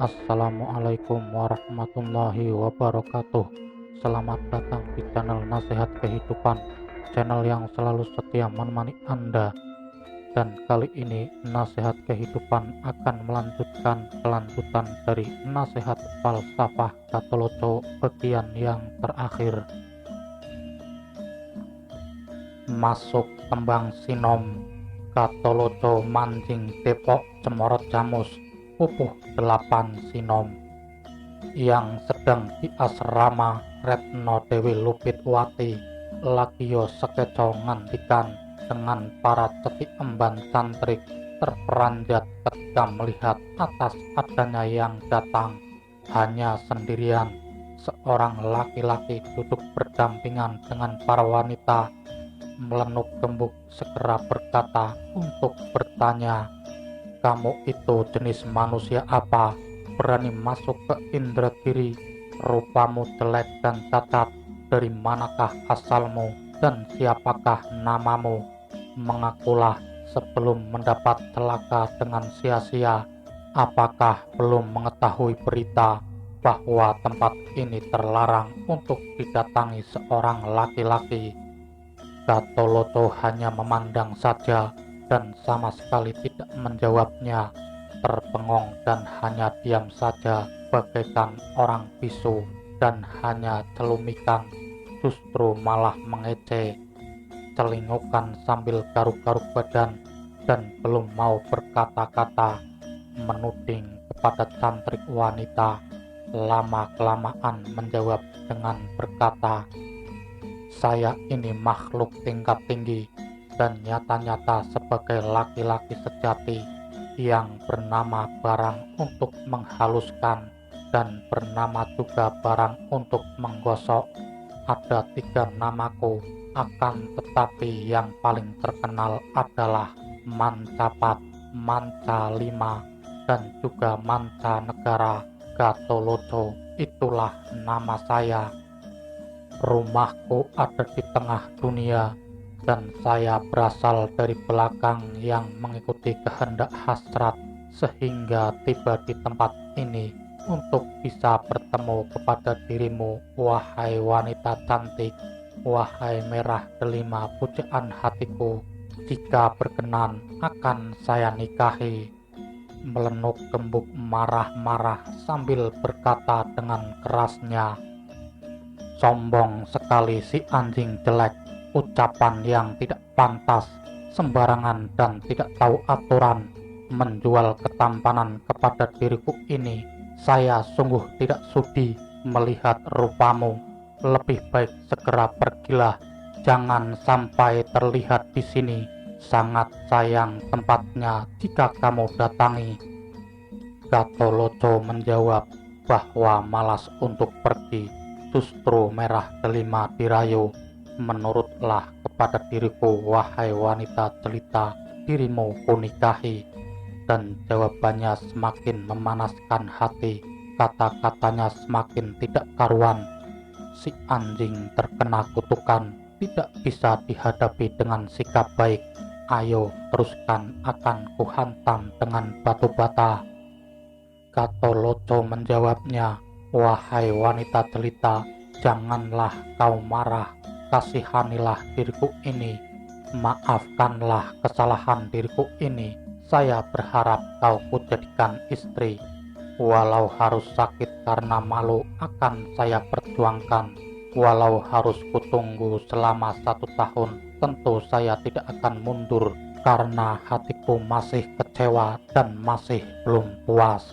Assalamualaikum warahmatullahi wabarakatuh. Selamat datang di channel Nasihat Kehidupan, channel yang selalu setia menemani Anda. Dan kali ini Nasihat Kehidupan akan melanjutkan kelanjutan dari Nasihat Falsafah Gatholoco bagian yang terakhir. Masuk tembang sinom, Gatholoco mancing Depok Cemorot Jamus, pupuh 8 sinom. Yang sedang di asrama Retno Dewi Lupitwati lagio sekeco ngantikan dengan para ceti emban cantrik terperanjat ketika melihat atas adanya yang datang hanya sendirian. Seorang laki-laki duduk berdampingan dengan para wanita. Melenuk gembuk segera berkata untuk bertanya, "Kamu itu jenis manusia apa? Berani masuk ke Indragiri? Rupamu jelek dan cacat. Dari manakah asalmu dan siapakah namamu? Mengakulah sebelum mendapat celaka dengan sia-sia. Apakah belum mengetahui berita bahwa tempat ini terlarang untuk didatangi seorang laki-laki?" Gatholoco hanya memandang saja dan sama sekali tidak menjawabnya, terbengong dan hanya diam saja bagaikan orang bisu dan hanya celumikan, justru malah mengece, celingukan sambil garuk-garuk badan dan belum mau berkata-kata, menuding kepada cantrik wanita. Lama-kelamaan menjawab dengan berkata, "Saya ini makhluk tingkat tinggi dan nyata-nyata sebagai laki-laki sejati yang bernama barang untuk menghaluskan dan bernama juga barang untuk menggosok. Ada 3 namaku, akan tetapi yang paling terkenal adalah Mancapat, Mancalima, dan juga Mancanegara. Gatholoco, itulah nama saya. Rumahku ada di tengah dunia dan saya berasal dari belakang yang mengikuti kehendak hasrat sehingga tiba di tempat ini untuk bisa bertemu kepada dirimu, wahai wanita cantik, wahai merah delima pujaan hatiku. Jika berkenan akan saya nikahi." Melenuk gembuk marah-marah sambil berkata dengan kerasnya, "Sombong sekali si anjing jelek, ucapan yang tidak pantas, sembarangan dan tidak tahu aturan, menjual ketampanan kepada diriku ini. Saya sungguh tidak sudi melihat rupamu. Lebih baik segera pergilah, jangan sampai terlihat di sini. Sangat sayang tempatnya jika kamu datangi." Gatholoco menjawab bahwa malas untuk pergi, justru merah delima dirayu. "Menurutlah kepada diriku, wahai wanita jelita, dirimu kunikahi." Dan jawabannya semakin memanaskan hati, kata-katanya semakin tidak karuan. Si anjing terkena kutukan tidak bisa dihadapi dengan sikap baik. Ayo teruskan, akan kuhantam dengan batu bata. Gatholoco menjawabnya, "Wahai wanita jelita, janganlah kau marah, kasihanilah diriku ini, maafkanlah kesalahan diriku ini. Saya berharap kau kujadikan istri. Walau harus sakit karena malu akan saya perjuangkan. Walau harus kutunggu selama 1 tahun, tentu saya tidak akan mundur karena hatiku masih kecewa dan masih belum puas.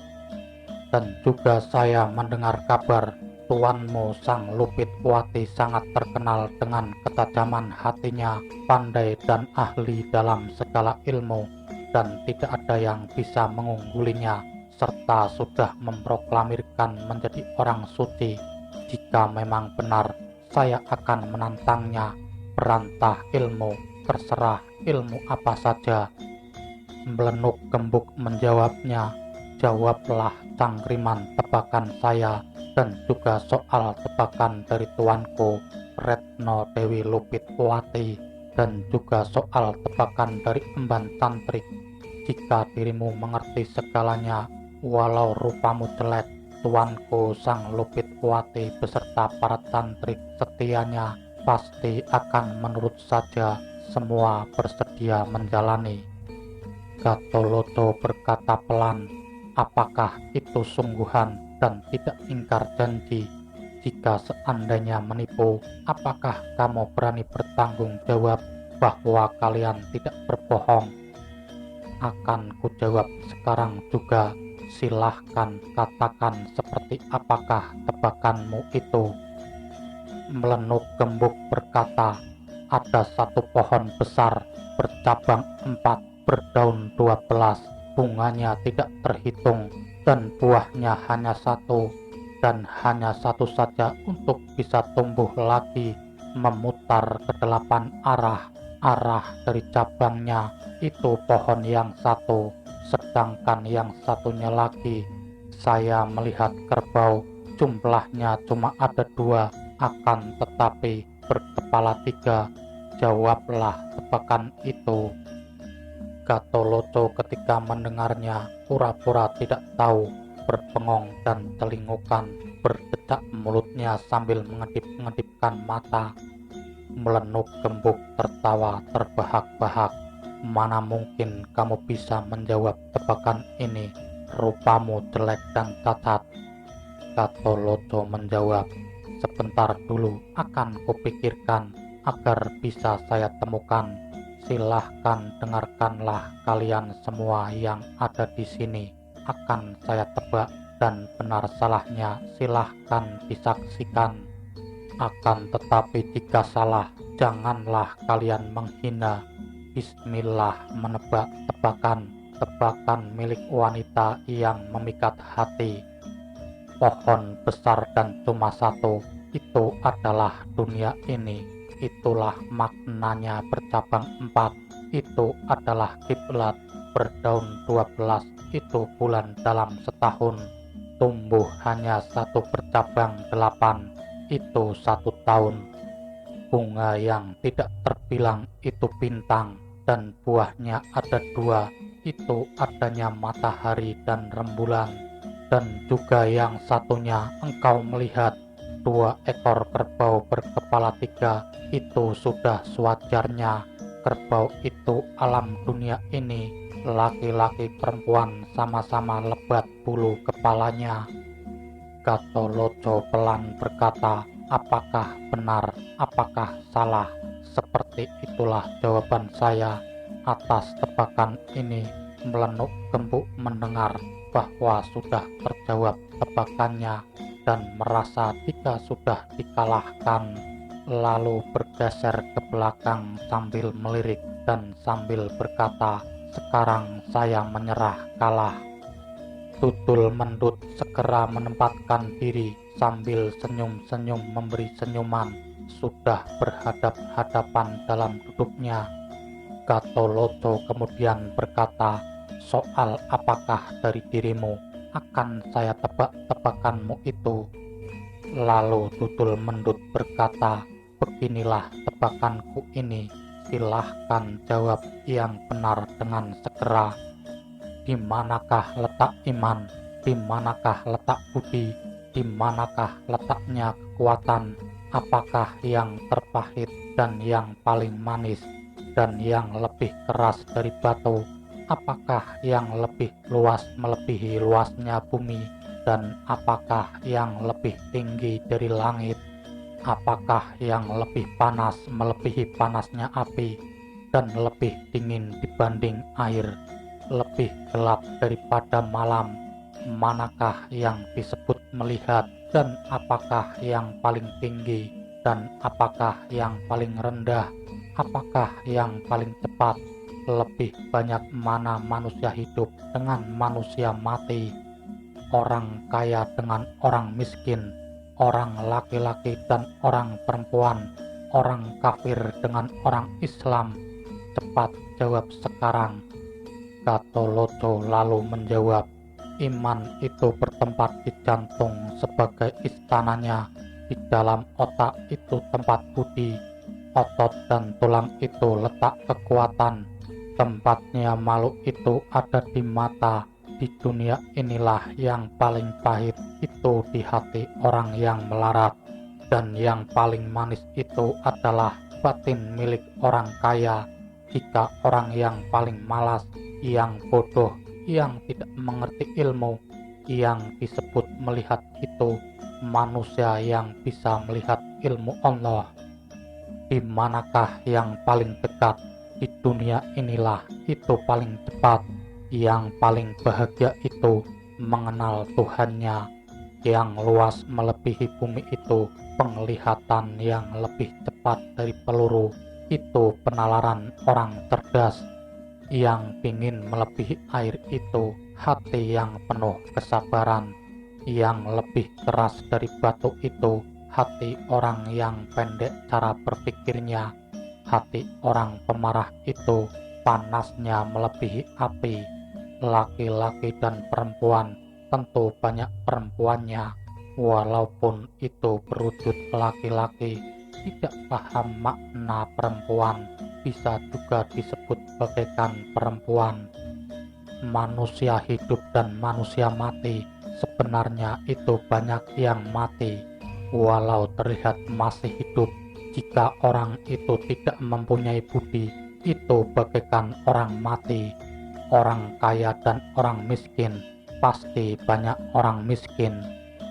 Dan juga saya mendengar kabar tuanmu Sang Lupitwati sangat terkenal dengan ketajaman hatinya, pandai dan ahli dalam segala ilmu, dan tidak ada yang bisa mengunggulinya, serta sudah memproklamirkan menjadi orang suci. Jika memang benar, saya akan menantangnya. Perantah ilmu, terserah ilmu apa saja." Melenuk gembuk menjawabnya, "Jawablah cangkriman tebakan saya dan juga soal tebakan dari tuanku Retno Dewi Lupitwati dan juga soal tebakan dari emban tantrik. jika dirimu mengerti segalanya, walau rupamu jelek, tuanku Sang Lupit Wati beserta para cantrik setianya pasti akan menurut saja, semua bersedia menjalani. Gatoloco berkata pelan, apakah itu sungguhan dan tidak ingkar janji? Jika seandainya menipu, apakah kamu berani bertanggung jawab bahwa kalian tidak berbohong? Akan kujawab sekarang juga, silahkan katakan seperti apakah tebakanmu itu. Melenuk Gembuk berkata, ada satu pohon besar, bercabang 4, berdaun 12, bunganya tidak terhitung, dan buahnya hanya satu, dan hanya satu saja untuk bisa tumbuh lagi, memutar ke 8 arah. Arah dari cabangnya itu pohon yang satu, sedangkan yang satunya lagi saya melihat kerbau, jumlahnya cuma ada 2, akan tetapi berkepala 3. Jawablah tebakan itu. Gatoloco ketika mendengarnya pura-pura tidak tahu, berbengong dan telingukan, berdecak mulutnya sambil mengedip-ngedipkan mata. Melenuk Gembuk tertawa terbahak-bahak. Mana mungkin kamu bisa menjawab tebakan ini, rupamu jelek dan cacat. Gatoloco menjawab, sebentar dulu akan kupikirkan agar bisa saya temukan. Silahkan dengarkanlah kalian semua yang ada di sini. Akan saya tebak dan benar salahnya silahkan disaksikan. Akan tetapi jika salah, janganlah kalian menghina. Bismillah menebak tebakan milik wanita yang memikat hati. Pohon besar dan cuma satu, itu adalah dunia ini. Itulah maknanya bercabang 4, itu adalah kiblat. Berdaun 12, itu bulan dalam setahun. Tumbuh hanya satu bercabang 8, itu 1 tahun. Bunga yang tidak terbilang itu bintang, dan buahnya ada 2, itu adanya matahari dan rembulan. Dan juga yang satunya engkau melihat 2 ekor kerbau berkepala 3, itu sudah sewajarnya. Kerbau itu alam dunia ini, laki-laki perempuan sama-sama lebat bulu kepalanya. Gatoloco pelan berkata, apakah benar, apakah salah? Seperti itulah jawaban saya atas tebakan ini. Melenuk Gembuk mendengar bahwa sudah terjawab tebakannya dan merasa jika sudah dikalahkan, lalu bergeser ke belakang sambil melirik dan sambil berkata, sekarang saya menyerah kalah. Tutul Mendut segera menempatkan diri sambil senyum-senyum memberi senyuman, sudah berhadap-hadapan dalam duduknya. Gatoloco kemudian berkata, soal apakah dari dirimu, akan saya tebak tebakanmu itu. Lalu Tutul Mendut berkata, beginilah tebakanku ini, silahkan jawab yang benar dengan segera. Di manakah letak iman? Di manakah letak budi? Di manakah letaknya kekuatan? Apakah yang terpahit dan yang paling manis dan yang lebih keras dari batu? Apakah yang lebih luas melebihi luasnya bumi, dan apakah yang lebih tinggi dari langit? Apakah yang lebih panas melebihi panasnya api, dan lebih dingin dibanding air, lebih gelap daripada malam? Manakah yang disebut melihat, dan apakah yang paling tinggi, dan apakah yang paling rendah? Apakah yang paling cepat? Lebih banyak mana manusia hidup dengan manusia mati, orang kaya dengan orang miskin, orang laki-laki dan orang perempuan, orang kafir dengan orang Islam? Cepat jawab sekarang. Gatoloco lalu menjawab, iman itu bertempat di jantung sebagai istananya, di dalam otak itu tempat budi, otot dan tulang itu letak kekuatan, Tempatnya malu itu ada di mata. Di dunia inilah yang paling pahit itu di hati orang yang melarat, dan yang paling manis itu adalah batin milik orang kaya. Jika orang yang paling malas, yang bodoh, yang tidak mengerti ilmu, yang disebut melihat itu manusia yang bisa melihat ilmu Allah. Di manakah yang paling dekat? Di dunia inilah itu paling cepat. Yang paling bahagia itu mengenal Tuhannya. Yang luas melebihi bumi itu penglihatan yang lebih cepat dari peluru. Itu penalaran orang cerdas. Yang ingin melebihi air itu hati yang penuh kesabaran. Yang lebih keras dari batu itu hati orang yang pendek cara berpikirnya. Hati orang pemarah itu panasnya melebihi api. Laki-laki dan perempuan, tentu banyak perempuannya, walaupun itu berwujud laki-laki, tidak paham makna perempuan, bisa juga disebut bagaikan perempuan. Manusia hidup dan manusia mati, sebenarnya itu banyak yang mati, walau terlihat masih hidup. Jika orang itu tidak mempunyai budi, itu bagaikan orang mati. Orang kaya dan orang miskin, pasti banyak orang miskin.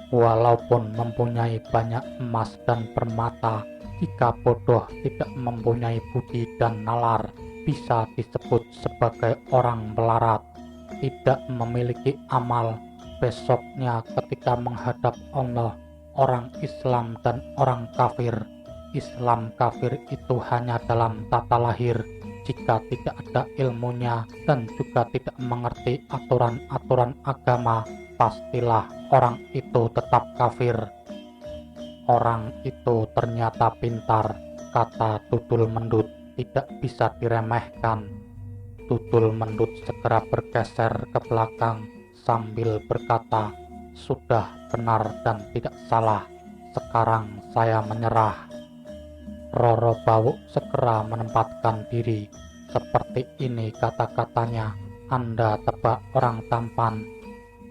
Walaupun mempunyai banyak emas dan permata, jika bodoh tidak mempunyai budi dan nalar, bisa disebut sebagai orang melarat. Tidak memiliki amal, besoknya ketika menghadap Allah, orang Islam dan orang kafir. Islam kafir itu hanya dalam tata lahir. Jika tidak ada ilmunya dan juga tidak mengerti aturan-aturan agama, pastilah orang itu tetap kafir. Orang itu ternyata pintar, kata Tudul Mendut tidak bisa diremehkan. Tudul Mendut segera bergeser ke belakang sambil berkata, "Sudah benar dan tidak salah, sekarang saya menyerah." Roro Bawuk segera menempatkan diri. "Seperti ini kata-katanya, Anda tebak orang tampan.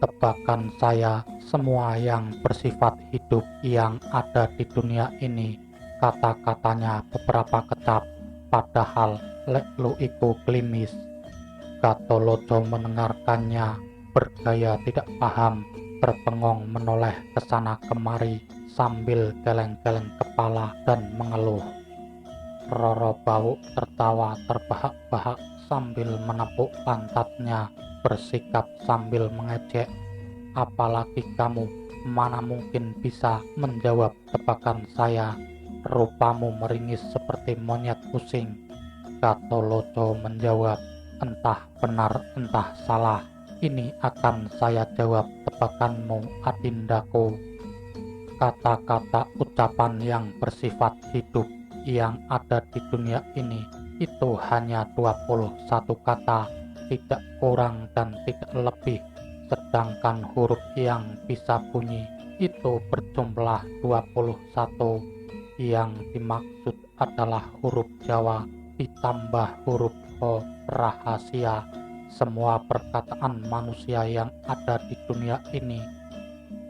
Tebakan saya semua yang bersifat hidup yang ada di dunia ini." Kata-katanya beberapa kecap, padahal lek lu iku klimis. Gatolojo mendengarkannya, bergaya tidak paham, berbengong menoleh ke sana kemari sambil geleng-geleng kepala dan mengeluh. Roro Bawuk tertawa terbahak-bahak sambil menepuk pantatnya, bersikap sambil mengejek. "Apalagi kamu, mana mungkin bisa menjawab tebakan saya? Rupamu meringis seperti monyet pusing." Gatolojo menjawab, "Entah benar entah salah, ini akan saya jawab tebakanmu, Adindaku." Kata-kata ucapan yang bersifat hidup yang ada di dunia ini itu hanya 21 kata, tidak kurang dan tidak lebih. Sedangkan huruf yang bisa bunyi itu berjumlah 21. Yang dimaksud adalah huruf Jawa ditambah huruf Ho rahasia. Semua perkataan manusia yang ada di dunia ini,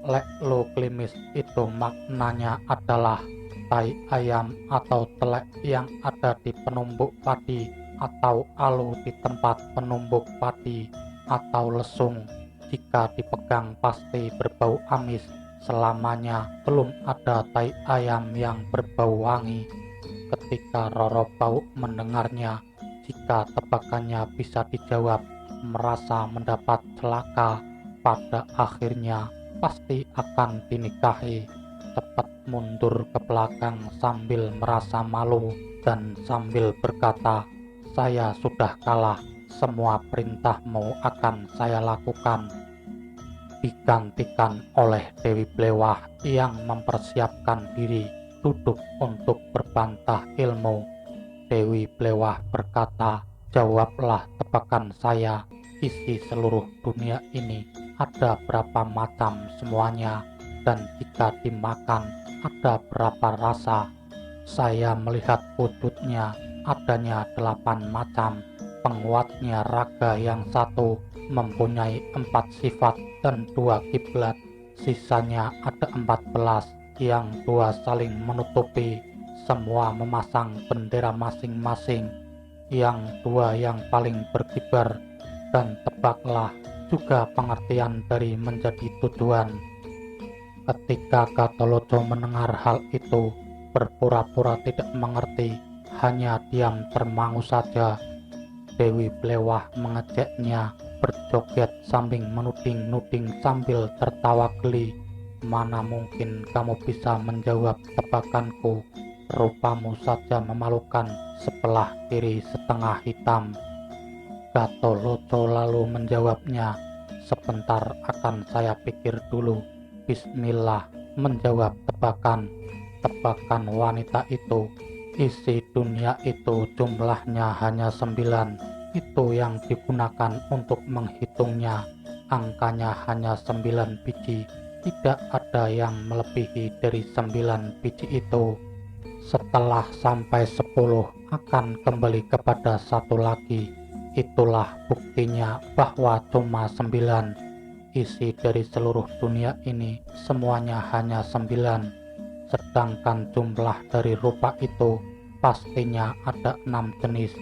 lek lo klimis, itu maknanya adalah tai ayam atau telek yang ada di penumbuk padi, atau alu di tempat penumbuk padi, atau lesung. Jika dipegang pasti berbau amis. Selamanya belum ada tai ayam yang berbau wangi. Ketika Roro Bawuk mendengarnya, jika tebakannya bisa dijawab, merasa mendapat celaka, pada akhirnya pasti akan dinikahi. Cepat mundur ke belakang sambil merasa malu dan sambil berkata, "Saya sudah kalah, semua perintahmu akan saya lakukan." Digantikan oleh Dewi Blewah yang mempersiapkan diri duduk untuk berbantah ilmu. Dewi Blewah berkata, "Jawablah tebakan saya, isi seluruh dunia ini ada berapa macam semuanya, dan jika dimakan ada berapa rasa? Saya melihat wujudnya adanya 8 macam, penguatnya raga yang satu mempunyai 4 sifat dan 2 kiblat, sisanya ada 14, yang 2 saling menutupi, semua memasang bendera masing-masing, yang 2 yang paling berkibar, dan tebaklah juga pengertian dari menjadi tujuan. Ketika Gatholoco mendengar hal itu, berpura-pura tidak mengerti, hanya diam termangu saja. Dewi Blewah mengejeknya, berjoget sambil menuding-nuding sambil tertawa geli. Mana mungkin kamu bisa menjawab tebakanku? Rupamu saja memalukan, sebelah kiri setengah hitam. Gatholoco lalu menjawabnya, sebentar akan saya pikir dulu. Bismillah, menjawab tebakan wanita itu. Isi dunia itu jumlahnya hanya 9. Itu yang digunakan untuk menghitungnya. Angkanya hanya 9 biji. Tidak ada yang melebihi dari 9 biji itu. Setelah sampai 10 akan kembali kepada 1 lagi. Itulah buktinya bahwa cuma 9. Isi dari seluruh dunia ini semuanya hanya 9, sedangkan jumlah dari rupa itu pastinya ada 6 jenis.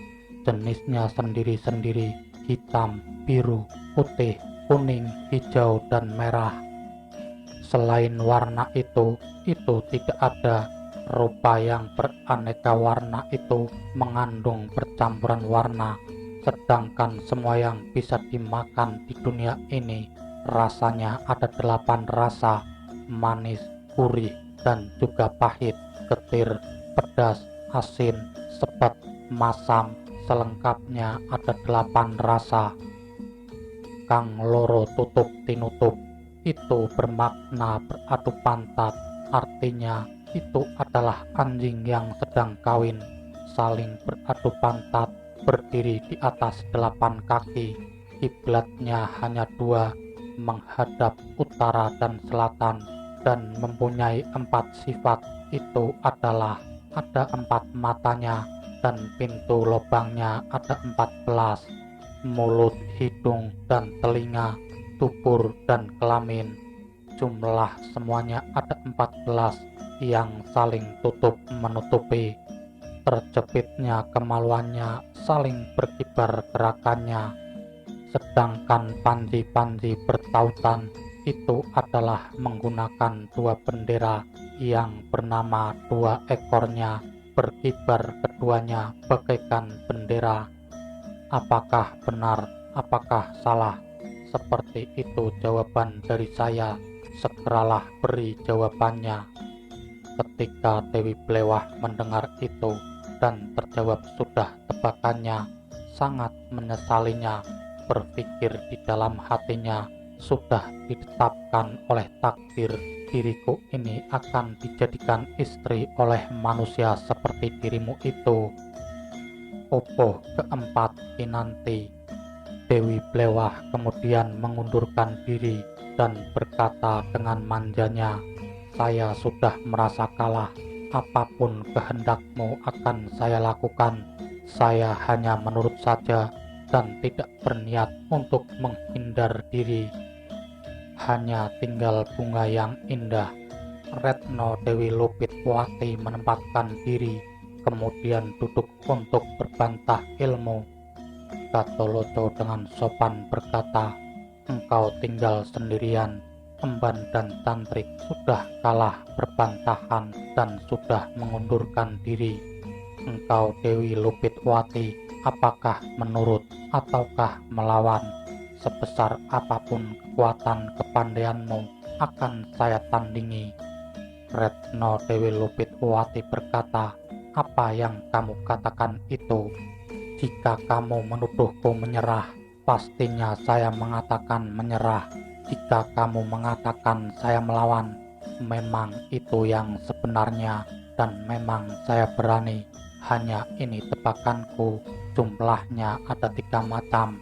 Jenisnya sendiri-sendiri, hitam, biru, putih, kuning, hijau, dan merah. Selain warna itu tidak ada. Rupa yang beraneka warna itu mengandung percampuran warna, sedangkan semua yang bisa dimakan di dunia ini rasanya ada 8 rasa, manis, gurih, dan juga pahit, getir, pedas, asin, sepet, masam, selengkapnya ada 8 rasa. Kang loro tutup tinutup, itu bermakna beradu pantat, artinya itu adalah anjing yang sedang kawin, saling beradu pantat, berdiri di atas 8 kaki, kiblatnya hanya 2, menghadap utara dan selatan, dan mempunyai 4 sifat. Itu adalah ada 4 matanya, dan pintu lubangnya ada 14, mulut, hidung, dan telinga, dubur, dan kelamin. Jumlah semuanya ada 14 yang saling tutup menutupi. Terjepitnya kemaluannya, saling berkibar gerakannya. Sedangkan panji-panji bertautan itu adalah menggunakan 2 bendera yang bernama 2 ekornya, berkibar keduanya bagaikan bendera. Apakah benar, apakah salah? Seperti itu jawaban dari saya, segeralah beri jawabannya. Ketika Dewi Blewah mendengar itu dan terjawab sudah tebakannya, sangat menyesalinya. Berpikir di dalam hatinya, sudah ditetapkan oleh takdir diriku ini akan dijadikan istri oleh manusia seperti dirimu itu. Opo keempat kinanti. Dewi Blewah kemudian mengundurkan diri dan berkata dengan manjanya, saya sudah merasa kalah, apapun kehendakmu akan saya lakukan. Saya hanya menurut saja dan tidak berniat untuk menghindar diri. Hanya tinggal bunga yang indah. Retno Dewi Lupitwati menempatkan diri, kemudian duduk untuk berbantah ilmu. Gatholoco dengan sopan berkata, engkau tinggal sendirian, emban dan tantrik sudah kalah berbantahan dan sudah mengundurkan diri. Engkau Dewi Lupitwati, apakah menurut ataukah melawan? Sebesar apapun kekuatan kepandaianmu akan saya tandingi. Retno Dewi Lupitwati berkata, apa yang kamu katakan itu? Jika kamu menuduhku menyerah, pastinya saya mengatakan menyerah. Jika kamu mengatakan saya melawan, memang itu yang sebenarnya, dan memang saya berani. Hanya ini tebakanku, jumlahnya ada 3 macam.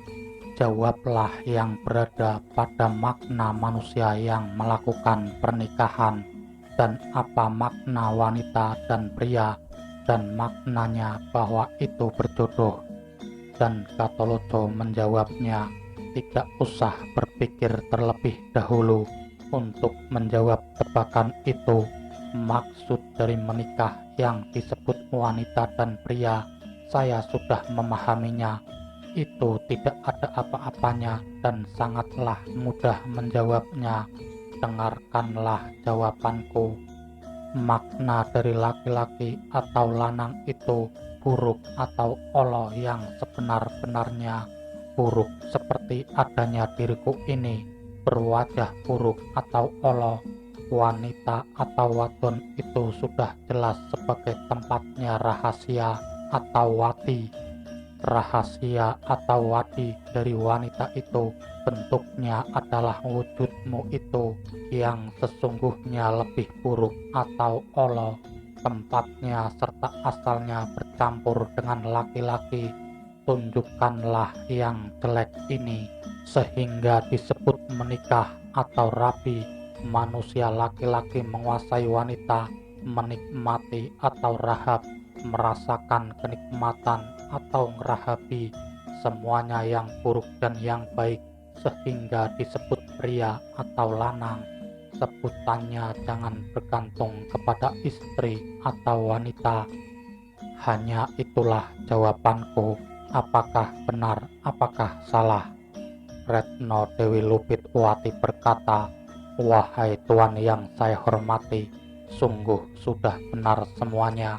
Jawablah yang berada pada makna manusia yang melakukan pernikahan, dan apa makna wanita dan pria, dan maknanya bahwa itu berjodoh. Dan Katoloco menjawabnya, tidak usah berpikir terlebih dahulu untuk menjawab tebakan itu. Maksud dari menikah yang disebut wanita dan pria, saya sudah memahaminya. Itu tidak ada apa-apanya dan sangatlah mudah menjawabnya. Dengarkanlah jawabanku. Makna dari laki-laki atau lanang itu buruk atau olo yang sebenar-benarnya. Buruk seperti adanya diriku ini, berwajah buruk atau olo. Wanita atau wadon itu sudah jelas sebagai tempatnya rahasia atau wati. Rahasia atau wadi dari wanita itu bentuknya adalah wujudmu itu yang sesungguhnya lebih buruk atau olo. Tempatnya serta asalnya bercampur dengan laki-laki. Tunjukkanlah yang jelek ini sehingga disebut menikah atau rabi. Manusia laki-laki menguasai wanita, menikmati atau rahab, merasakan kenikmatan atau ngerahabi semuanya yang buruk dan yang baik, sehingga disebut pria atau lanang. Sebutannya jangan bergantung kepada istri atau wanita. Hanya itulah jawabanku. Apakah benar, apakah salah? Retno Dewi Lupitwati berkata, wahai Tuan yang saya hormati, sungguh sudah benar semuanya.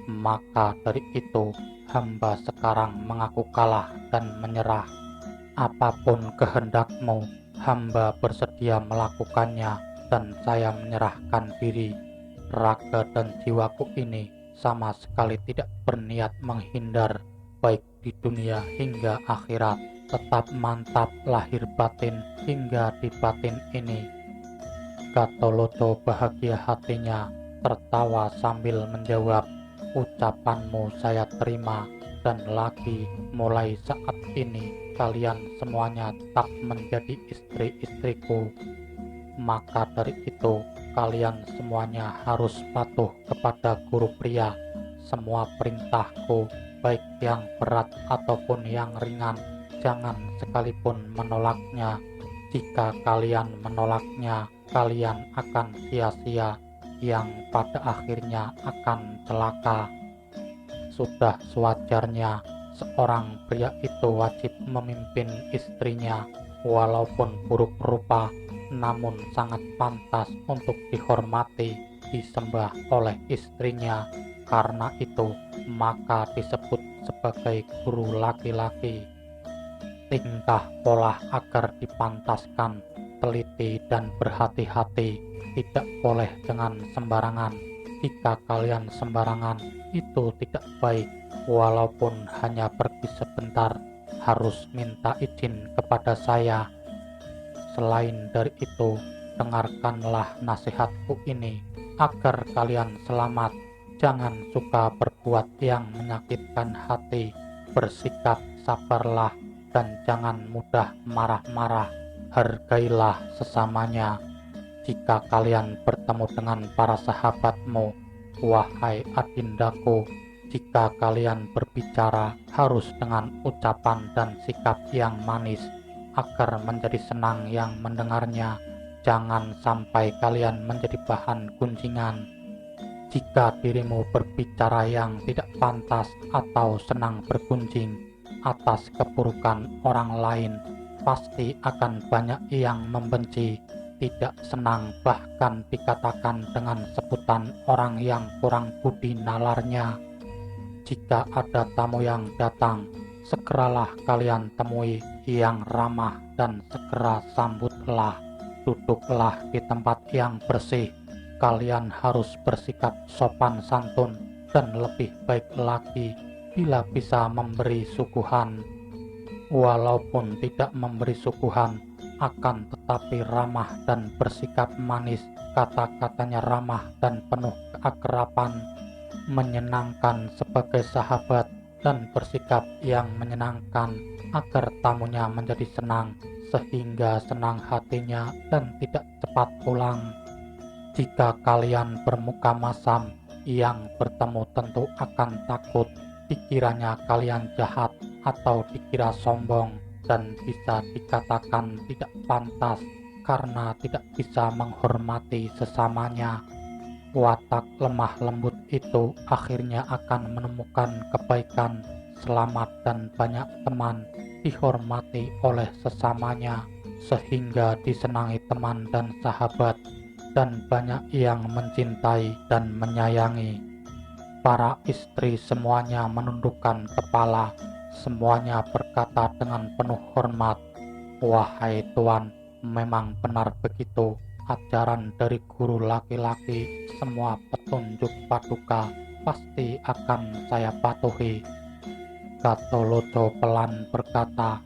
Maka dari itu hamba sekarang mengaku kalah dan menyerah. Apapun kehendakmu, hamba bersedia melakukannya dan saya menyerahkan diri. Raga dan jiwaku ini sama sekali tidak berniat menghindar, baik di dunia hingga akhirat. Tetap mantap lahir batin hingga di batin ini. Katoloco bahagia hatinya, tertawa sambil menjawab, ucapanmu saya terima, dan lagi mulai saat ini kalian semuanya tetap menjadi istri-istriku. Maka dari itu kalian semuanya harus patuh kepada guru pria. Semua perintahku, baik yang berat ataupun yang ringan, jangan sekalipun menolaknya. Jika kalian menolaknya, kalian akan sia-sia, yang pada akhirnya akan celaka. Sudah sewajarnya seorang pria itu wajib memimpin istrinya, walaupun buruk rupa, namun sangat pantas untuk dihormati, disembah oleh istrinya. Karena itu, maka disebut sebagai guru laki-laki. Tingkah pola agar dipantaskan, teliti dan berhati-hati, tidak boleh dengan sembarangan. Jika kalian sembarangan, itu tidak baik. Walaupun hanya pergi sebentar, harus minta izin kepada saya. Selain dari itu, dengarkanlah nasihatku ini, agar kalian selamat. Jangan suka berbuat yang menyakitkan hati, bersikap sabarlah, dan jangan mudah marah-marah. Hargailah sesamanya. Jika kalian bertemu dengan para sahabatmu, wahai adindaku, jika kalian berbicara harus dengan ucapan dan sikap yang manis, agar menjadi senang yang mendengarnya. Jangan sampai kalian menjadi bahan gunjingan. Jika dirimu berbicara yang tidak pantas atau senang bergunjing atas keburukan orang lain, pasti akan banyak yang membenci, tidak senang, bahkan dikatakan dengan sebutan orang yang kurang budi nalarnya. Jika ada tamu yang datang, segeralah kalian temui yang ramah dan segera sambutlah. Duduklah di tempat yang bersih. Kalian harus bersikap sopan santun dan lebih baik lagi bila bisa memberi suguhan. Walaupun tidak memberi suguhan, akan tetapi ramah dan bersikap manis, kata-katanya ramah dan penuh keakraban, menyenangkan sebagai sahabat, dan bersikap yang menyenangkan agar tamunya menjadi senang, sehingga senang hatinya dan tidak cepat pulang. Jika kalian bermuka masam, yang bertemu tentu akan takut. dikiranya kalian jahat atau dikira sombong dan bisa dikatakan tidak pantas karena tidak bisa menghormati sesamanya. Watak lemah lembut itu akhirnya akan menemukan kebaikan, selamat, dan banyak teman, dihormati oleh sesamanya, sehingga disenangi teman dan sahabat, dan banyak yang mencintai dan menyayangi. Para istri semuanya menundukkan kepala, semuanya berkata dengan penuh hormat, "Wahai Tuan, memang benar begitu. Ajaran dari guru laki-laki, semua petunjuk Paduka pasti akan saya patuhi." Gatoloco pelan berkata,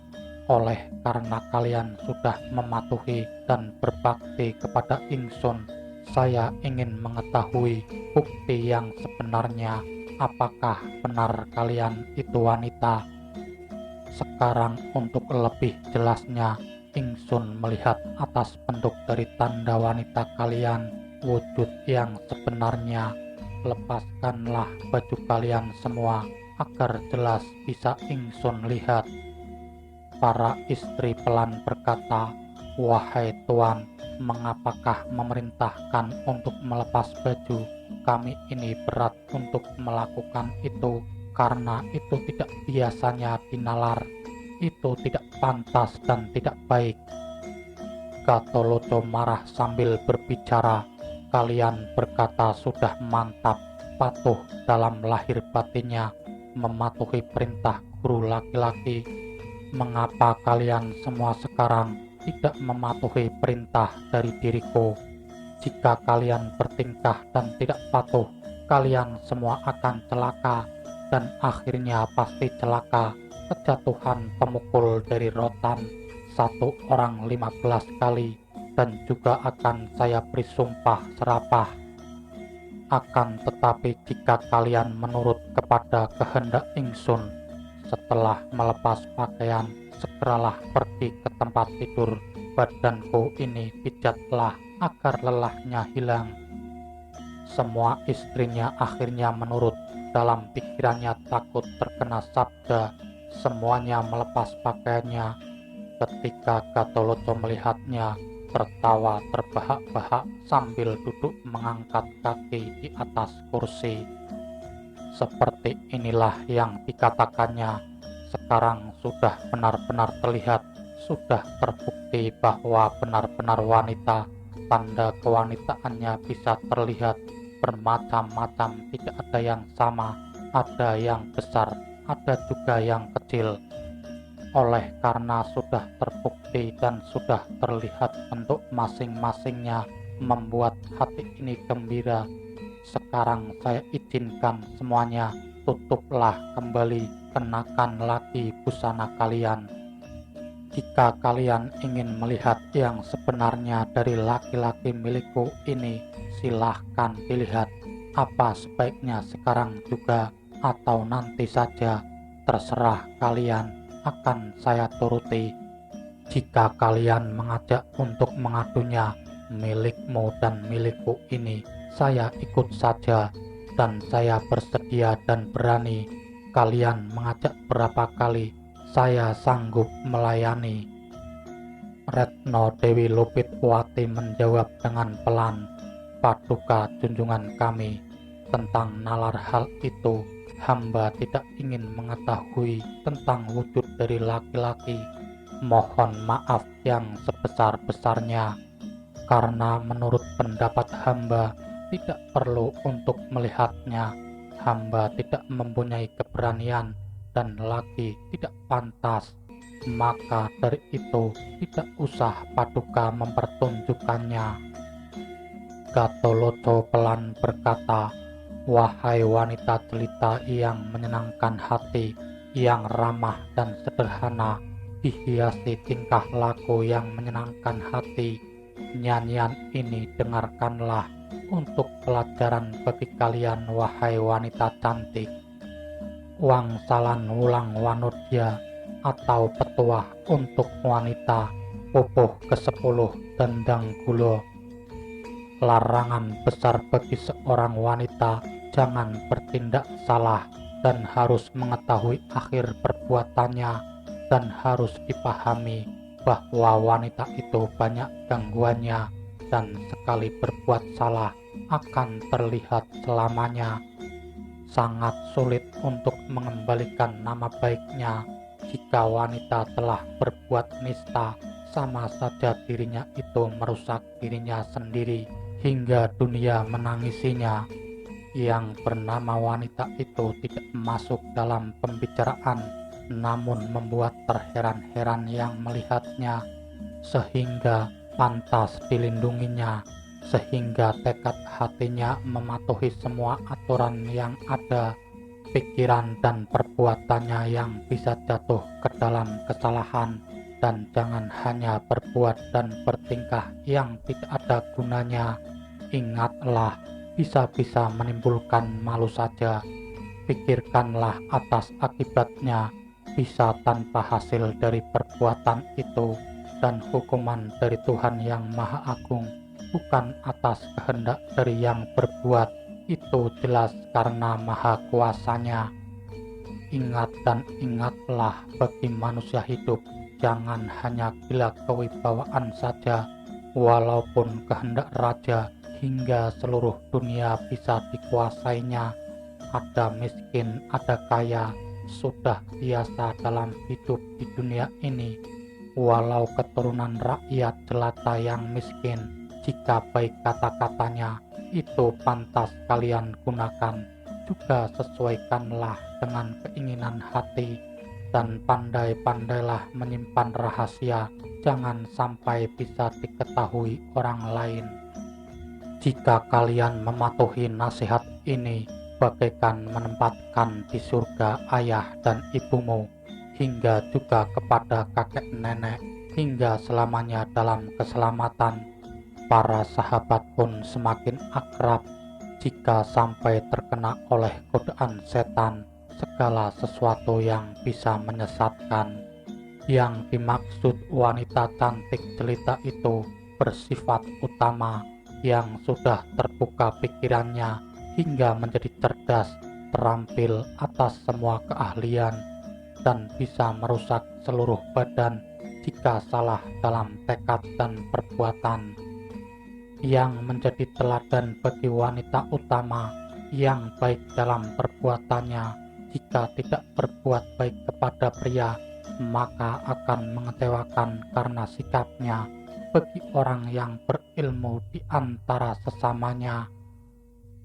"Oleh karena kalian sudah mematuhi dan berbakti kepada ingsun, saya ingin mengetahui bukti yang sebenarnya. Apakah benar kalian itu wanita?" Sekarang untuk lebih jelasnya, ingsun melihat atas bentuk dari tanda wanita kalian wujud yang sebenarnya. Lepaskanlah baju kalian semua agar jelas bisa ingsun lihat. Para istri pelan berkata, "Wahai Tuan, mengapakah memerintahkan untuk melepas baju? Kami ini berat untuk melakukan itu karena itu tidak biasanya dinalar. Itu tidak pantas dan tidak baik." Gatoloco marah sambil berbicara, "Kalian berkata sudah mantap, patuh dalam lahir batinnya, mematuhi perintah guru laki-laki. Mengapa kalian semua sekarang tidak mematuhi perintah dari diriku? Jika kalian bertingkah dan tidak patuh, kalian semua akan celaka, dan akhirnya pasti celaka kejatuhan pemukul dari rotan, 1 orang 15 kali, dan juga akan saya beri sumpah serapah. Akan tetapi jika kalian menurut kepada kehendak ingsun, setelah melepas pakaian, segeralah pergi ke tempat tidur. Badanku ini pijatlah agar lelahnya hilang." Semua istrinya akhirnya menurut. Dalam pikirannya takut terkena sabda, semuanya melepas pakaiannya. Ketika Gatoloco melihatnya, tertawa terbahak-bahak sambil duduk mengangkat kaki di atas kursi. Seperti inilah yang dikatakannya. Sekarang sudah benar-benar terlihat, sudah terbukti bahwa benar-benar wanita. Tanda kewanitaannya bisa terlihat bermacam-macam, tidak ada yang sama, ada yang besar, ada juga yang kecil. Oleh karena sudah terbukti dan sudah terlihat bentuk masing-masingnya membuat hati ini gembira, sekarang saya izinkan semuanya, tutuplah kembali, kenakan lagi busana kalian. Jika kalian ingin melihat yang sebenarnya dari laki-laki milikku ini, silahkan dilihat. Apa sebaiknya sekarang juga atau nanti saja, terserah kalian, akan saya turuti. Jika kalian mengajak untuk mengadunya, milikmu dan milikku ini, saya ikut saja, dan saya bersedia dan berani. Kalian mengajak berapa kali, saya sanggup melayani." Retno Dewi Lupitwati menjawab dengan pelan, "Paduka junjungan kami, tentang nalar hal itu, hamba tidak ingin mengetahui tentang wujud dari laki-laki. Mohon maaf yang sebesar-besarnya, karena menurut pendapat hamba, tidak perlu untuk melihatnya. Hamba tidak mempunyai keberanian dan lagi tidak pantas. Maka dari itu tidak usah Paduka mempertunjukkannya." Gatoloco pelan berkata, "Wahai wanita jelita yang menyenangkan hati, yang ramah dan sederhana, dihiasi tingkah laku yang menyenangkan hati, nyanyian ini dengarkanlah untuk pelajaran bagi kalian, wahai wanita cantik. Wangsalan wulang wanudya atau petuah untuk wanita, pupuh ke-10 dendang gulo. Larangan besar bagi seorang wanita, jangan bertindak salah, dan harus mengetahui akhir perbuatannya, dan harus dipahami bahwa wanita itu banyak gangguannya, dan sekali berbuat salah akan terlihat selamanya. Sangat sulit untuk mengembalikan nama baiknya. Jika wanita telah berbuat nista, sama saja dirinya itu merusak dirinya sendiri hingga dunia menangisinya. Yang bernama wanita itu tidak masuk dalam pembicaraan, namun membuat terheran-heran yang melihatnya, sehingga pantas dilindunginya, sehingga tekad hatinya mematuhi semua aturan yang ada, pikiran dan perbuatannya yang bisa jatuh ke dalam kesalahan, dan jangan hanya berbuat dan bertingkah yang tidak ada gunanya. Ingatlah, bisa-bisa menimbulkan malu saja. Pikirkanlah atas akibatnya, bisa tanpa hasil dari perbuatan itu, dan hukuman dari Tuhan yang Maha Agung, bukan atas kehendak dari yang berbuat, itu jelas karena maha kuasanya. Ingat dan ingatlah, bagi manusia hidup, jangan hanya gila kewibawaan saja, walaupun kehendak raja hingga seluruh dunia bisa dikuasainya. Ada miskin, ada kaya, sudah biasa dalam hidup di dunia ini. Walau keturunan rakyat jelata yang miskin, jika baik kata-katanya, itu pantas kalian gunakan. Juga sesuaikanlah dengan keinginan hati, dan pandai-pandailah menyimpan rahasia, jangan sampai bisa diketahui orang lain. Jika kalian mematuhi nasihat ini, bagaikan menempatkan di surga ayah dan ibumu, hingga juga kepada kakek nenek, hingga selamanya dalam keselamatan. Para sahabat pun semakin akrab. Jika sampai terkena oleh godaan setan, segala sesuatu yang bisa menyesatkan. Yang dimaksud wanita cantik jelita itu bersifat utama, yang sudah terbuka pikirannya hingga menjadi cerdas, terampil atas semua keahlian, dan bisa merusak seluruh badan jika salah dalam tekad dan perbuatan. Yang menjadi teladan bagi wanita utama, yang baik dalam perbuatannya, jika tidak berbuat baik kepada pria, maka akan mengecewakan karena sikapnya bagi orang yang berilmu di antara sesamanya.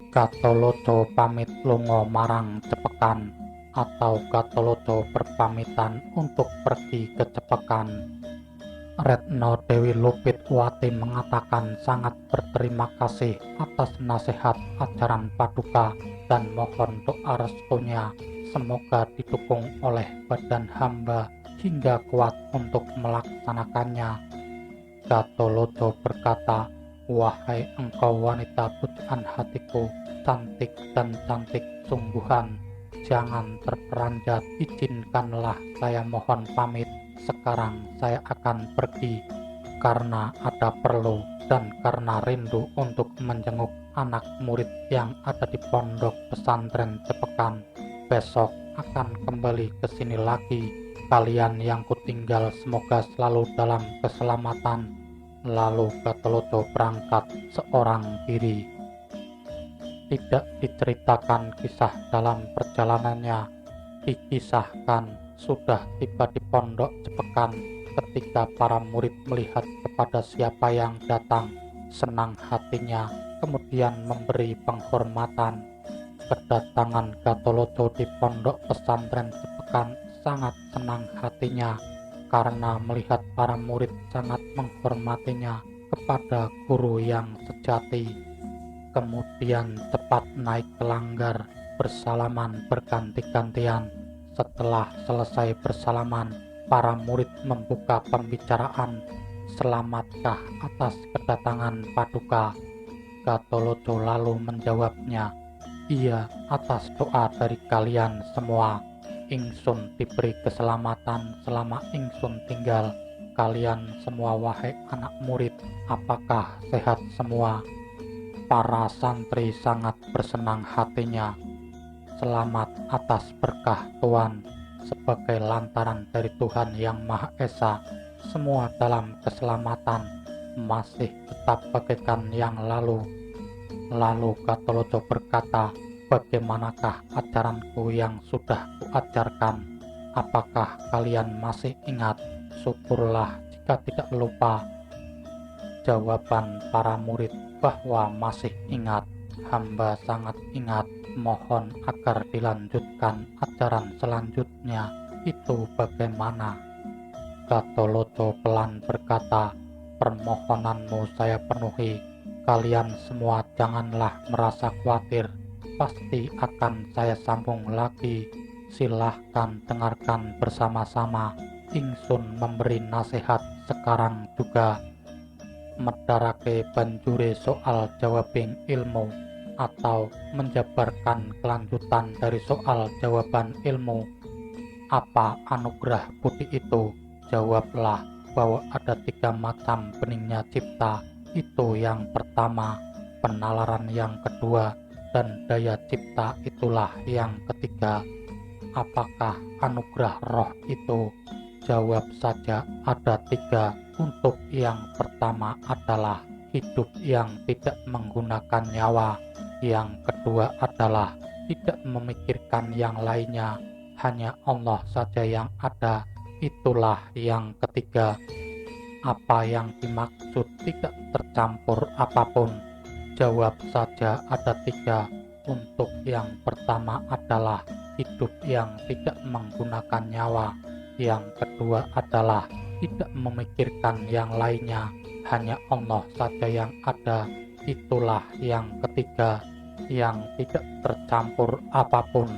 Gatoloco pamit lungo marang cepekan, atau Gatoloco berpamitan untuk pergi ke cepekan. Retno Dewi Lupitwati mengatakan sangat berterima kasih atas nasihat ajaran Paduka dan mohon doa restunya, semoga didukung oleh badan hamba hingga kuat untuk melaksanakannya. Gatoloco berkata, wahai engkau wanita pujaan hatiku, cantik dan cantik sungguhan, jangan terperanjat, izinkanlah saya mohon pamit. Sekarang saya akan pergi karena ada perlu dan karena rindu untuk menjenguk anak murid yang ada di pondok pesantren Cepekan. Besok akan kembali ke sini lagi. Kalian yang kutinggal semoga selalu dalam keselamatan. Lalu Gatoloco berangkat seorang diri. Tidak diceritakan kisah dalam perjalanannya, dikisahkan sudah tiba di pondok Cepekan ketika para murid melihat kepada siapa yang datang, senang hatinya, kemudian memberi penghormatan. Kedatangan Gatoloco di pondok pesantren Cepekan sangat senang hatinya karena melihat para murid sangat menghormatinya kepada guru yang sejati. Kemudian cepat naik ke langgar, bersalaman berganti-gantian. Setelah selesai bersalaman, para murid membuka pembicaraan. Selamatkah atas kedatangan Paduka? Gatoloco lalu menjawabnya, iya, atas doa dari kalian semua. Ingsun diberi keselamatan selama ingsun tinggal. Kalian semua wahai anak murid, apakah sehat semua? Para santri sangat bersenang hatinya. selamat atas berkah Tuhan sebagai lantaran dari Tuhan yang Maha Esa semua dalam keselamatan masih tetap bagaikan yang lalu. Lalu Gatholoco berkata, bagaimanakah ajaranku yang sudah kuajarkan? Apakah kalian masih ingat? Syukurlah jika tidak lupa. Jawaban para murid bahwa masih ingat. Hamba sangat ingat. Mohon agar dilanjutkan ajaran selanjutnya. Itu bagaimana? Gatholoco pelan berkata, permohonanmu saya penuhi. Kalian semua janganlah merasa khawatir. Pasti akan saya sambung lagi. Silahkan dengarkan bersama-sama. Ingsun memberi nasihat sekarang juga. Medharake banjure soal jawabing ilmu atau menjabarkan kelanjutan dari soal jawaban ilmu. Apa anugerah budi itu? Jawablah bahwa ada 3 macam beningnya cipta. Itu yang pertama, penalaran yang kedua, dan daya cipta itulah yang ketiga. Apakah anugerah roh itu? Jawab saja ada 3. Untuk yang pertama adalah hidup yang tidak menggunakan nyawa. Yang kedua adalah tidak memikirkan yang lainnya, hanya Allah saja yang ada. Itulah yang ketiga. Apa yang dimaksud tidak tercampur apapun? Jawab saja ada 3. Untuk yang pertama adalah hidup yang tidak menggunakan nyawa. Yang kedua adalah tidak memikirkan yang lainnya, hanya Allah saja yang ada. Itulah yang ketiga. Yang tidak tercampur apapun,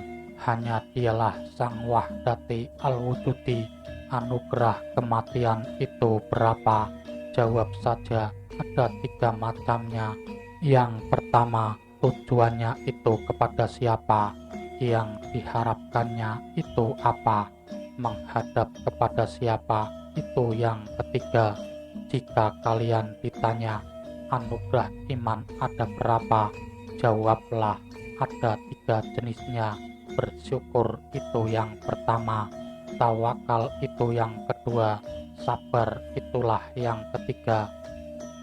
hanya dialah Sang Wahdati Al-Wujudi. Anugerah kematian itu berapa? Jawab saja ada 3 macamnya. Yang pertama, tujuannya itu kepada siapa? Yang diharapkannya itu apa? Menghadap kepada siapa? Itu yang ketiga. Jika kalian ditanya, anugerah iman ada berapa? Jawablah, ada 3 jenisnya. Bersyukur itu yang pertama, tawakal itu yang kedua, sabar itulah yang ketiga.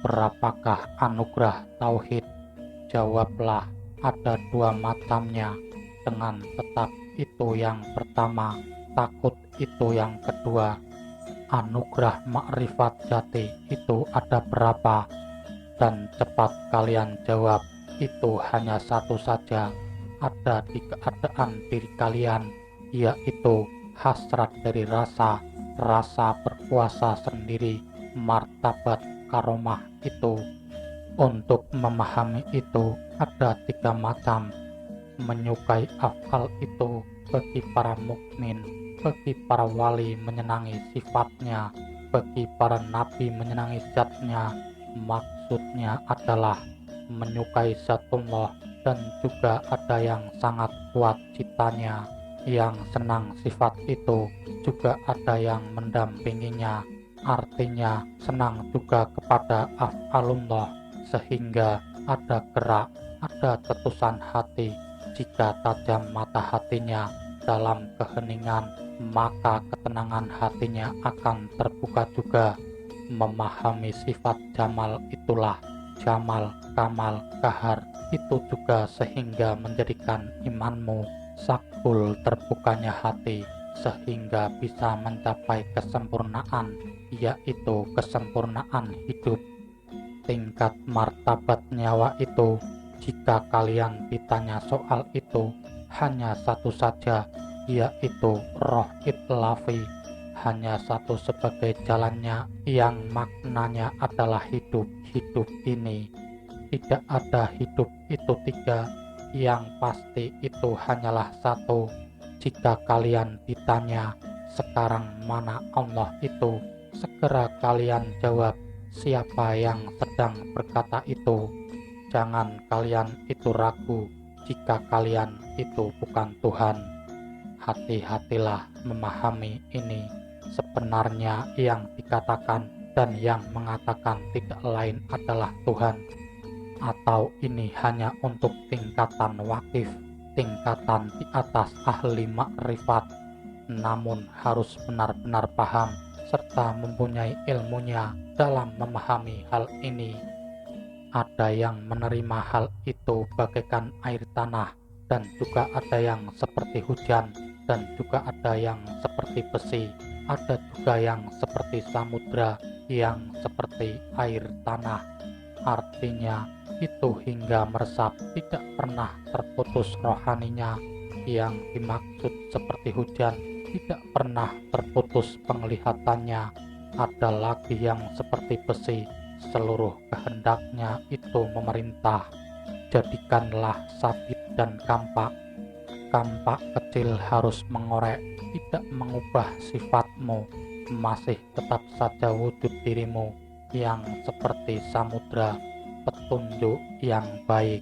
Berapakah anugerah tauhid? Jawablah, ada 2 macamnya. Dengan tetap itu yang pertama, takut itu yang kedua. Anugerah makrifat jati itu ada berapa? Dan cepat kalian jawab, itu hanya 1 saja. Ada di keadaan diri kalian, yaitu hasrat dari rasa berkuasa sendiri, martabat karomah itu. Untuk memahami itu ada 3 macam. Menyukai afal itu bagi para mukmin, bagi para wali menyenangi sifatnya, bagi para nabi menyenangi zatnya. Maksudnya adalah menyukai zatullah, dan juga ada yang sangat kuat citanya, yang senang sifat itu, juga ada yang mendampinginya. Artinya senang juga kepada af'alullah, sehingga ada gerak, ada tetusan hati. Jika tajam mata hatinya dalam keheningan, maka ketenangan hatinya akan terbuka juga. Memahami sifat jamal itulah jamal, kamal, kahar. Itu juga sehingga menjadikan imanmu sakul terbukanya hati, sehingga bisa mencapai kesempurnaan, yaitu kesempurnaan hidup. Tingkat martabat nyawa itu, jika kalian ditanya soal itu, hanya 1 saja, yaitu roh itlafi. Hanya 1 sebagai jalannya, yang maknanya adalah hidup. Hidup ini tidak ada hidup itu 3. Yang pasti itu hanyalah 1. Jika kalian ditanya, sekarang mana Allah itu? Segera kalian jawab, siapa yang sedang berkata itu? Jangan kalian itu ragu jika kalian itu bukan Tuhan. Hati-hatilah memahami ini. Sebenarnya yang dikatakan dan yang mengatakan tidak lain adalah Tuhan. Atau ini hanya untuk tingkatan wakif? tingkatan di atas ahli makrifat, namun harus benar-benar paham serta mempunyai ilmunya dalam memahami hal ini. Ada yang menerima hal itu bagaikan air tanah, dan juga ada yang seperti hujan, dan juga ada yang seperti besi, ada juga yang seperti samudra, yang seperti air tanah. Artinya itu hingga meresap tidak pernah terputus rohaninya. Yang dimaksud seperti hujan tidak pernah terputus penglihatannya. Ada lagi yang seperti besi, seluruh kehendaknya itu memerintah. Jadikanlah sabit dan kampak. Kampak kecil harus mengorek, tidak mengubah sifatmu, masih tetap saja wujud dirimu yang seperti samudra, petunjuk yang baik.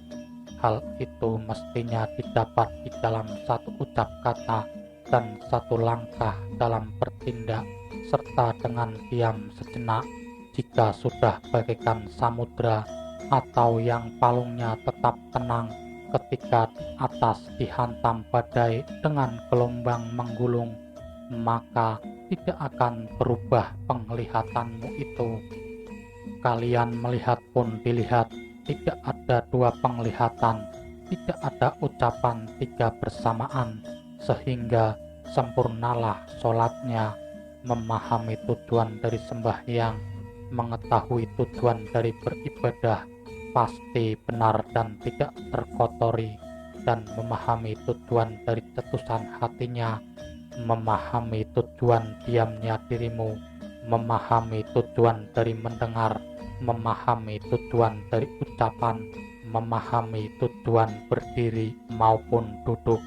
Hal itu mestinya didapat di dalam satu ucap kata dan satu langkah dalam bertindak, serta dengan diam sejenak. Jika sudah bagaikan samudra atau yang palungnya tetap tenang ketika di atas dihantam badai dengan gelombang menggulung, maka tidak akan berubah penglihatanmu itu. Kalian melihat pun dilihat, tidak ada dua penglihatan, tidak ada ucapan tiga bersamaan, sehingga sempurnalah sholatnya, memahami tujuan dari sembahyang, mengetahui tujuan dari beribadah, pasti benar dan tidak terkotori, dan memahami tujuan dari cetusan hatinya, memahami tujuan diamnya dirimu, memahami tujuan dari mendengar, memahami tujuan dari ucapan, memahami tujuan berdiri maupun duduk,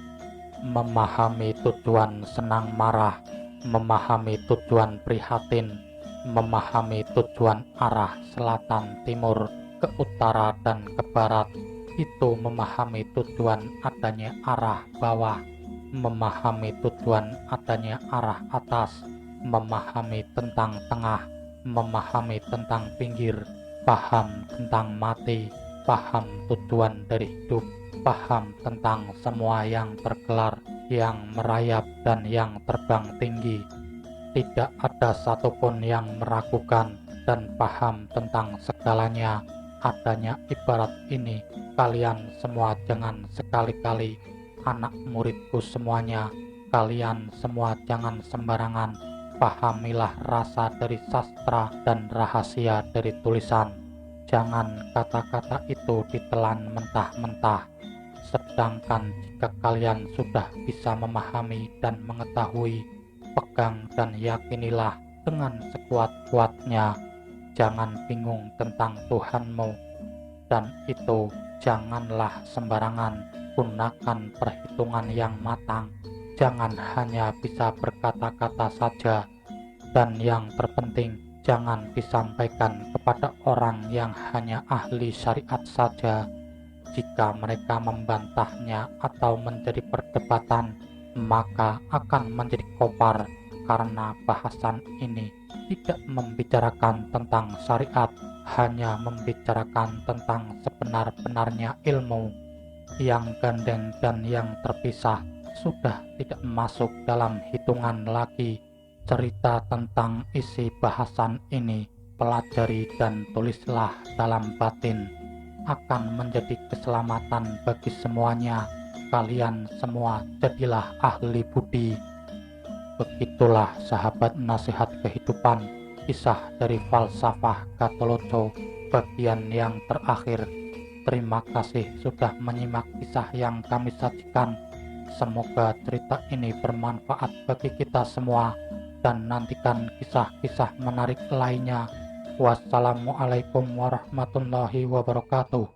memahami tujuan senang marah, memahami tujuan prihatin, memahami tujuan arah selatan, timur, ke utara dan ke barat. Itu memahami tujuan adanya arah bawah, memahami tujuan adanya arah atas, memahami tentang tengah, memahami tentang pinggir, paham tentang mati, paham tujuan dari hidup, paham tentang semua yang tergelar, yang merayap dan yang terbang tinggi. Tidak ada satupun yang meragukan dan paham tentang segalanya. Adanya ibarat ini, kalian semua jangan sekali-kali, anak muridku semuanya, kalian semua jangan sembarangan, pahamilah rasa dari sastra dan rahasia dari tulisan. Jangan kata-kata itu ditelan mentah-mentah. Sedangkan jika kalian sudah bisa memahami dan mengetahui, pegang dan yakinilah dengan sekuat-kuatnya. Jangan bingung tentang Tuhanmu, dan itu janganlah sembarangan. Gunakan perhitungan yang matang. Jangan hanya bisa berkata-kata saja, dan yang terpenting jangan disampaikan kepada orang yang hanya ahli syariat saja. Jika mereka membantahnya atau menjadi perdebatan, maka akan menjadi kopar, karena bahasan ini tidak membicarakan tentang syariat, hanya membicarakan tentang sebenar-benarnya ilmu. Yang gandeng dan yang terpisah sudah tidak masuk dalam hitungan lagi. Cerita tentang isi bahasan ini pelajari dan tulislah dalam batin, akan menjadi keselamatan bagi semuanya. Kalian semua jadilah ahli budi. Begitulah sahabat nasihat kehidupan, kisah dari falsafah Gatoloco bagian yang terakhir. Terima kasih sudah menyimak kisah yang kami sajikan. Semoga cerita ini bermanfaat bagi kita semua, dan nantikan kisah-kisah menarik lainnya. Wassalamualaikum warahmatullahi wabarakatuh.